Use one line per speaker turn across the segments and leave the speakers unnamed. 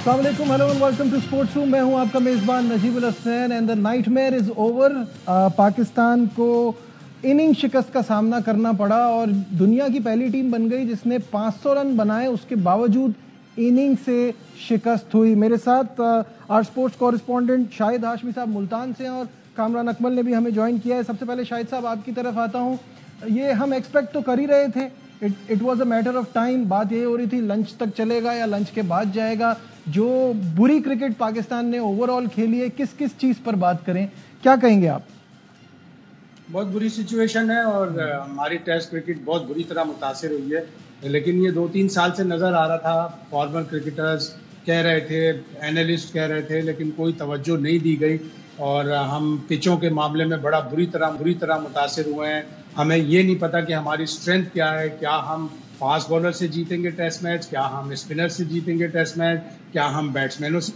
अस्सलाम वालेकुम, hello and welcome to sports room. मैं हूं आपका मेज़बान Najibul Hasnain and the nightmare is over. Pakistan को इनिंग शिकस्त का सामना करना पड़ा और दुनिया की पहली टीम बन गई जिसने 500 रन बनाए, उसके बावजूद इनिंग से शिकस्त हुई। मेरे साथ आर स्पोर्ट्स कॉरेस्पॉन्डेंट शाहिद हाशमी साहब मुल्तान से हैं और कामरान अकमल ने भी हमें ज्वाइन किया है। सबसे पहले शाहिद साहब आपकी तरफ आता हूँ। ये हम एक्सपेक्ट तो कर ही रहे थे, it was a matter of time. बात ये हो रही थी लंच तक चलेगा या लंच के बाद जाएगा। जो बुरी क्रिकेट पाकिस्तान ने ओवरऑल खेली है, किस किस चीज पर बात करें, क्या कहेंगे आप?
बहुत बुरी सिचुएशन है और हमारी टेस्ट क्रिकेट बहुत बुरी तरह मुतासिर हुई है। लेकिन ये 2-3 साल से नजर आ रहा था, फॉर्मर क्रिकेटर्स कह रहे थे, एनालिस्ट कह रहे थे, लेकिन कोई तवज्जो नहीं दी गई और हम पिचों के मामले में बड़ा बुरी तरह मुतासिर हुए हैं। हमें ये नहीं पता कि हमारी स्ट्रेंथ क्या है, क्या हम फास्ट बॉलर से जीतेंगे टेस्ट मैच, क्या हम स्पिनर से जीतेंगे टेस्ट मैच, क्या हम बैट्समैनों से।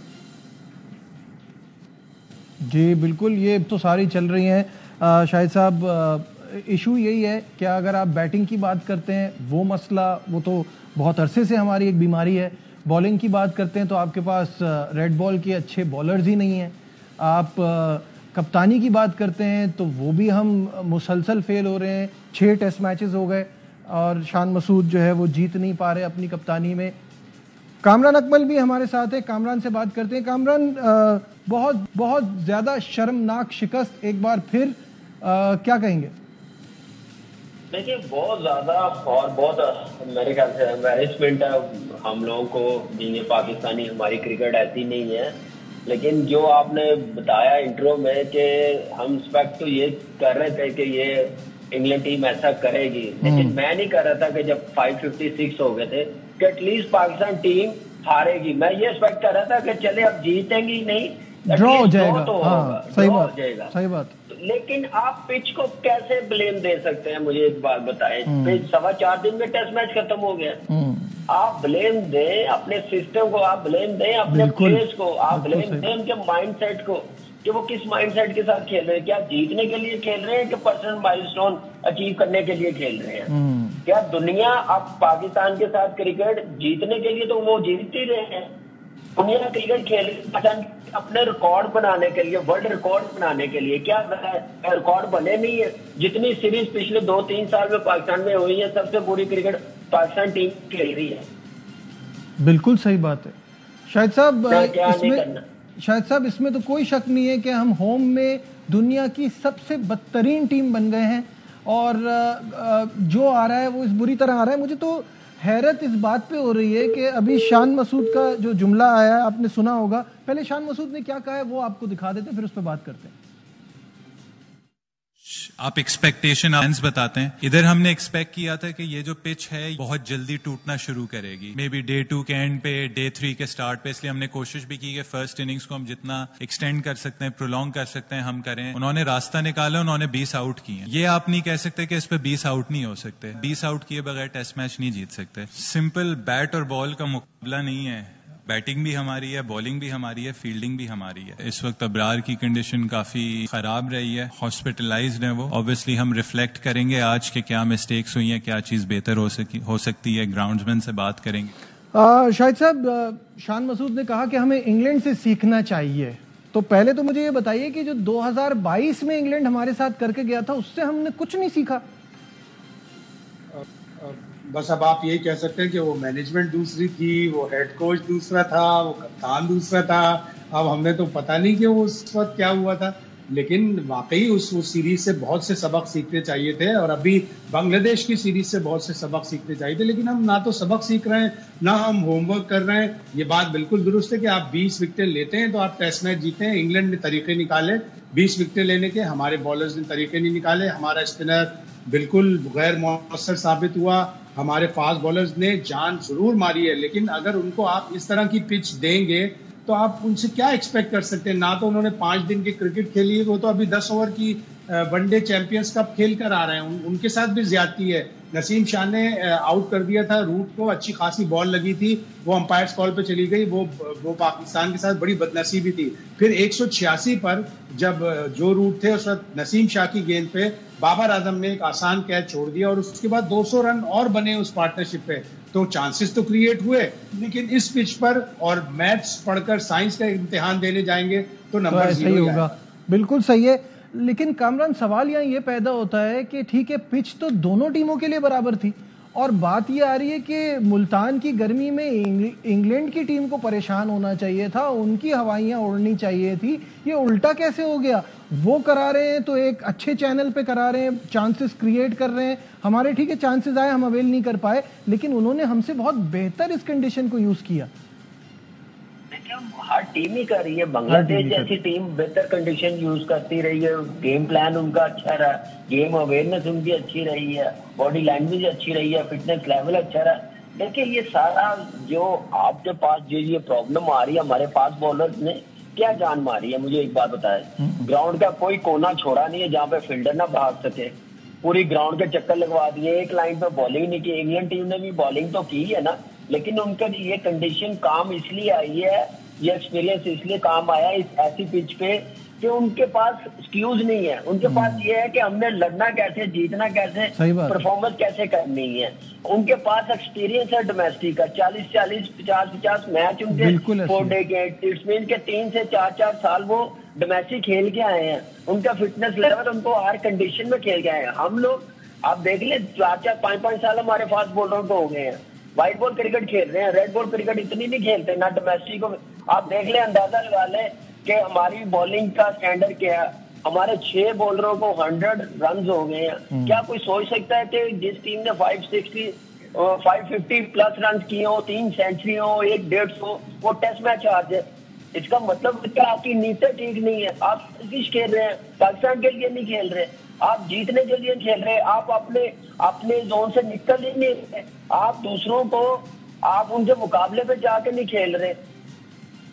जी बिल्कुल, ये तो सारी चल रही हैं। शाहिद साहब, इशू यही है कि अगर आप बैटिंग की बात करते हैं वो मसला, वो तो बहुत अरसे से हमारी एक बीमारी है। बॉलिंग की बात करते हैं तो आपके पास रेड बॉल के अच्छे बॉलर्स ही नहीं हैं। आप कप्तानी की बात करते हैं तो वो भी हम मुसलसल फेल हो रहे हैं। 6 टेस्ट मैचेस हो गए और शान मसूद जो है वो जीत नहीं पा रहे अपनी कप्तानी में। कामरान अकमल भी हमारे साथ है, कामरान से बात करते हैं। कामरान, बहुत बहुत ज्यादा शर्मनाक शिकस्त एक बार फिर, क्या कहेंगे?
देखिए, बहुत ज्यादा और बहुत मेरे ख्याल से एम्बैरेसमेंट है हम लोगों को। जिन्हें पाकिस्तानी हमारी क्रिकेट ऐसी नहीं है, लेकिन जो आपने बताया इंट्रो में कि हम एक्सपेक्ट तो ये कर रहे थे कि ये इंग्लैंड टीम ऐसा करेगी, लेकिन मैं नहीं कर रहा था कि जब 556 हो गए थे कि एटलीस्ट पाकिस्तान टीम हारेगी। मैं ये एक्सपेक्ट कर रहा था कि चले अब जीतेंगी नहीं,
ड्रॉ हो जाएगा।
तो
हाँ, सही बात।
लेकिन आप पिच को कैसे ब्लेम दे सकते हैं? मुझे एक बात बताएं। पिच 4.25 दिन में टेस्ट मैच खत्म हो गया। आप ब्लेम दें अपने सिस्टम को, आप ब्लेम दें अपने प्लेयर्स को, आप ब्लेम दें उनके माइंडसेट को कि वो किस माइंडसेट के साथ खेल रहे हैं। क्या जीतने के लिए खेल रहे हैं कि पर्सनल माइलस्टोन अचीव करने के लिए खेल रहे हैं? क्या दुनिया अब पाकिस्तान के साथ क्रिकेट जीतने के लिए तो वो जीत ही रहे हैं। दुनिया क्रिकेट खेल अपने रिकॉर्ड बनाने के लिए, वर्ल्ड रिकॉर्ड बनाने के लिए। क्या रिकॉर्ड बने नहीं है? जितनी सीरीज पिछले 2-3 साल में पाकिस्तान में हुई है, सबसे बुरी क्रिकेट पाकिस्तान टीम खेल रही है।
बिल्कुल सही बात है शाहिद साहब, इसमें तो कोई शक नहीं है कि हम होम में दुनिया की सबसे बदतरीन टीम बन गए हैं और जो आ रहा है वो इस बुरी तरह आ रहा है। मुझे तो हैरत इस बात पे हो रही है कि अभी शान मसूद का जो जुमला आया है आपने सुना होगा। पहले शान मसूद ने क्या कहा है वो आपको दिखा देते, फिर उस पर बात करते हैं।
आप एक्सपेक्टेशन बताते हैं। इधर हमने एक्सपेक्ट किया था कि ये जो पिच है बहुत जल्दी टूटना शुरू करेगी, मे बी डे 2 के एंड पे, डे 3 के स्टार्ट पे। इसलिए हमने कोशिश भी की कि फर्स्ट इनिंग्स को हम जितना एक्सटेंड कर सकते हैं, प्रोलॉन्ग कर सकते हैं, हम करें। उन्होंने रास्ता निकाला, उन्होंने 20 आउट किए। ये आप नहीं कह सकते कि इस पे 20 आउट नहीं हो सकते। 20 आउट किए बगैर टेस्ट मैच नहीं जीत सकते। सिंपल बैट और बॉल का मुकाबला नहीं है। बैटिंग भी हमारी है, बॉलिंग भी हमारी है, फील्डिंग भी हमारी है। इस वक्त अबरार की कंडीशन काफी खराब रही है, हॉस्पिटलाइज्ड है वो। ऑब्वियसली हम रिफ्लेक्ट करेंगे आज के क्या मिस्टेक्स हुई हैं, क्या चीज बेहतर हो सकती है, ग्राउंड्समैन से बात करेंगे।
शाहिद साहब, शान मसूद ने कहा कि हमें इंग्लैंड से सीखना चाहिए। तो पहले तो मुझे ये बताइए कि जो 2022 में इंग्लैंड हमारे साथ करके गया था उससे हमने कुछ नहीं सीखा।
बस अब आप यही कह सकते हैं कि वो मैनेजमेंट दूसरी थी, वो हेड कोच दूसरा था, वो कप्तान दूसरा था। अब हमने तो पता नहीं कि वो उस वक्त क्या हुआ था, लेकिन वाकई उस सीरीज से बहुत से सबक सीखने चाहिए थे और अभी बांग्लादेश की सीरीज से बहुत से सबक सीखने चाहिए थे। लेकिन हम ना तो सबक सीख रहे हैं, ना हम होमवर्क कर रहे हैं। ये बात बिल्कुल दुरुस्त है कि आप 20 विकेटें लेते हैं तो आप टेस्ट मैच जीते हैं। इंग्लैंड ने तरीके निकाले 20 विकेटें लेने के, हमारे बॉलर्स ने तरीके नहीं निकाले। हमारा स्पिनर बिल्कुल गैर मौसर साबित हुआ। हमारे फास्ट बॉलर्स ने जान जरूर मारी है, लेकिन अगर उनको आप इस तरह की पिच देंगे तो आप उनसे क्या एक्सपेक्ट कर सकते हैं? ना तो उन्होंने 5 दिन की क्रिकेट खेली है, वो तो अभी 10 ओवर की वनडे चैंपियंस कप खेल कर आ रहे हैं। उनके साथ भी ज्यादती है। नसीम शाह ने आउट कर दिया था रूट को, अच्छी खासी बॉल लगी थी, वो अंपायर्स कॉल पे चली गई। वो पाकिस्तान के साथ बड़ी बदनसीबी थी। फिर 186 पर जब जो रूट थे उस वक्त नसीम शाह की गेंद पे बाबर आजम ने एक आसान कैच छोड़ दिया और उसके बाद 200 रन और बने उस पार्टनरशिप पे। तो चांसेस तो क्रिएट हुए, लेकिन इस पिच पर और मैथ्स पढ़कर साइंस का इम्तिहान देने जाएंगे तो नंबर
ऐसा ही होगा। बिल्कुल सही है, लेकिन कामरान सवाल यहाँ ये पैदा होता है कि ठीक है, पिच तो दोनों टीमों के लिए बराबर थी और बात ये आ रही है कि मुल्तान की गर्मी में इंग्लैंड की टीम को परेशान होना चाहिए था, उनकी हवाइयाँ उड़नी चाहिए थी। ये उल्टा कैसे हो गया? वो करा रहे हैं तो एक अच्छे चैनल पे करा रहे हैं, चांसेस क्रिएट कर रहे हैं। हमारे ठीक है चांसेस आए, हम अवेल नहीं कर पाए, लेकिन उन्होंने हमसे बहुत बेहतर इस कंडीशन को यूज किया।
हर टीम ही कर रही है, बांग्लादेश जैसी टीम बेहतर कंडीशन यूज करती रही है, गेम प्लान उनका अच्छा रहा, गेम अवेयरनेस उनकी अच्छी रही है, बॉडी लैंग्वेज अच्छी रही है, फिटनेस लेवल अच्छा रहा। देखिए ये सारा जो आपके पास जो ये प्रॉब्लम आ रही है, हमारे फास्ट बॉलर्स ने क्या जान मारी है, मुझे एक बात बताए। ग्राउंड का कोई कोना छोड़ा नहीं है जहाँ पे फील्डर ना भाग सके, पूरी ग्राउंड के चक्कर लगवा दिए, एक लाइन पे बॉलिंग नहीं की। इंग्लैंड टीम ने भी बॉलिंग तो की है ना, लेकिन उनका ये कंडीशन काम इसलिए आई है, ये एक्सपीरियंस इसलिए काम आया इस ऐसी पिच पे कि उनके पास एक्सक्यूज नहीं है। उनके पास ये है कि हमने लड़ना कैसे, जीतना कैसे, परफॉर्मेंस कैसे करनी है। उनके पास एक्सपीरियंस है डोमेस्टिक का, 40-40, 50-50 मैच उनके 4 डे के, इट्स मीन के 3 से 4 साल वो डोमेस्टिक खेल के आए हैं। उनका फिटनेस लेवल उनको हर कंडीशन में खेल के आए हैं। हम लोग आप देख ले 4-4, 5-5 साल हमारे फास्ट बॉलरों को हो गए हैं, व्हाइट बॉल क्रिकेट खेल रहे हैं, रेड बॉल क्रिकेट इतनी नहीं खेलते ना डोमेस्टिक को। आप देख ले, अंदाजा लगा ले कि हमारी बॉलिंग का स्टैंडर्ड क्या है। हमारे 6 बॉलरों को 100 रन हो गए हैं। क्या कोई सोच सकता है कि जिस टीम ने 550 प्लस रन किए हो, 3 सेंचुरी हो, 150, वो टेस्ट मैच हार जाए? इसका मतलब क्या आपकी नीयतें ठीक नहीं है। आप किस खेल रहे हैं, पाकिस्तान के लिए नहीं खेल रहे, आप जीतने के लिए खेल रहे, आप अपने जोन से निकल ही नहीं रहे, आप दूसरों को आप उनके मुकाबले पे जाके नहीं खेल रहे।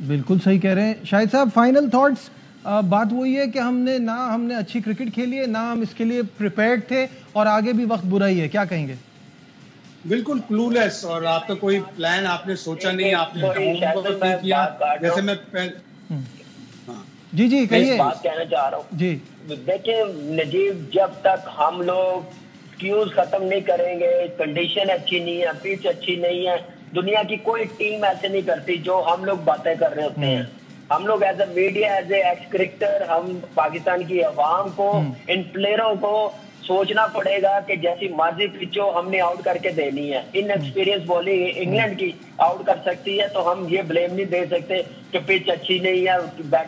बिल्कुल सही कह रहे हैं शाहिद साहब। फाइनल थॉट्स, बात वही है कि हमने अच्छी क्रिकेट खेली है, ना हम इसके लिए प्रिपेयर्ड थे और आगे भी वक्त बुरा ही है, क्या कहेंगे?
बिल्कुल क्लूलेस, और आपका कोई प्लान आपने सोचा नहीं, आपने होमवर्क नहीं किया। जैसे मैं
जी कहिए।
बात कहना चाह रहा हूँ जी, देखिए नजीब, जब तक हम लोग क्यूज खत्म नहीं करेंगे, कंडीशन अच्छी नहीं है, पिच अच्छी नहीं है, दुनिया की कोई टीम ऐसे नहीं करती जो हम लोग बातें कर रहे होते हैं। हम लोग as a media, as a ex cricketer, हम पाकिस्तान की अवाम को, इन प्लेयरों को सोचना पड़ेगा कि जैसी मर्जी पिचो हमने आउट करके देनी है। इन एक्सपीरियंस बॉलिंग इंग्लैंड की आउट कर सकती है, तो हम ये ब्लेम नहीं दे सकते कि पिच अच्छी नहीं है, बैट।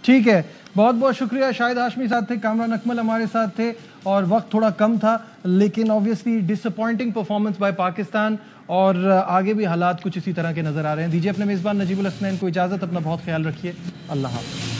ठीक है, बहुत बहुत शुक्रिया। शाहिद हाशमी साथ थे, कामरान अकमल हमारे साथ थे, और वक्त थोड़ा कम था, लेकिन obviously disappointing performance by Pakistan, और आगे भी हालात कुछ इसी तरह के नजर आ रहे हैं। दीजिए अपने मेजबान नजीबुल हसनैन को इजाजत, अपना बहुत ख्याल रखिए, अल्लाह हाफ़िज़।